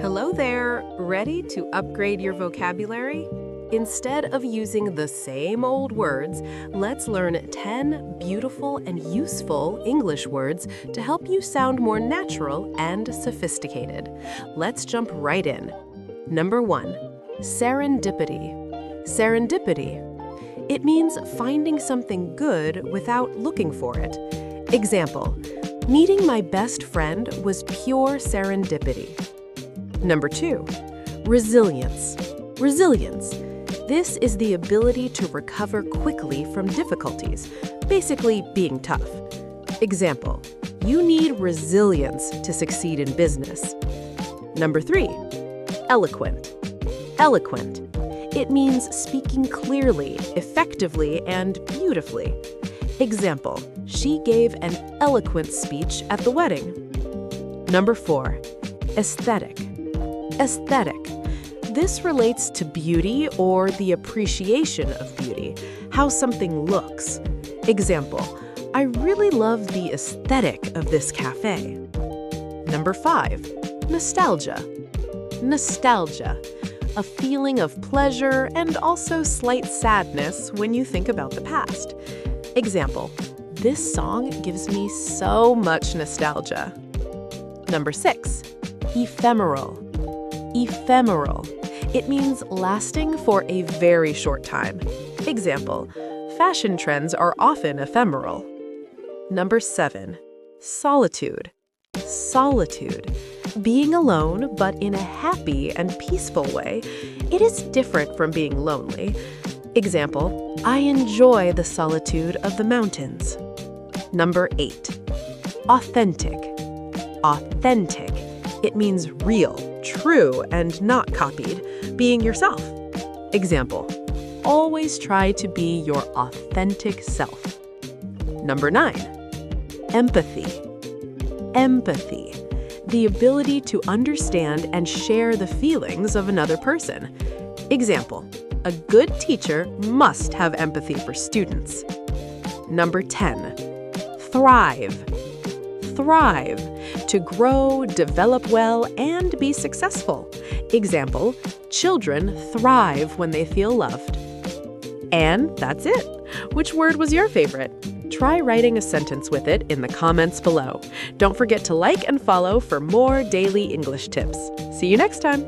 Hello there! Ready to upgrade your vocabulary? Instead of using the same old words, let's learn 10 beautiful and useful English words to help you sound more natural and sophisticated. Let's jump right in. Number 1, serendipity. Serendipity. It means finding something good without looking for it. Example, meeting my best friend was pure serendipity. Number 2, resilience. Resilience. This is the ability to recover quickly from difficulties, basically being tough. Example, you need resilience to succeed in business. Number 3, eloquent. Eloquent. It means speaking clearly, effectively, and beautifully. Example, she gave an eloquent speech at the wedding. Number 4, aesthetic. Aesthetic. This relates to beauty or the appreciation of beauty, how something looks. Example, I really love the aesthetic of this cafe. Number 5, nostalgia. Nostalgia. A feeling of pleasure and also slight sadness when you think about the past. Example, this song gives me so much nostalgia. Number 6, ephemeral. Ephemeral. It means lasting for a very short time. Example, fashion trends are often ephemeral. Number 7, solitude. Solitude. Being alone, but in a happy and peaceful way, it is different from being lonely. Example, I enjoy the solitude of the mountains. Number 8, authentic. Authentic. It means real, true, and not copied, being yourself. Example, always try to be your authentic self. Number 9, empathy. Empathy. The ability to understand and share the feelings of another person. Example, a good teacher must have empathy for students. Number 10, thrive. Thrive. To grow, develop well, and be successful. Example, children thrive when they feel loved. And that's it. Which word was your favorite? Try writing a sentence with it in the comments below. Don't forget to like and follow for more daily English tips. See you next time!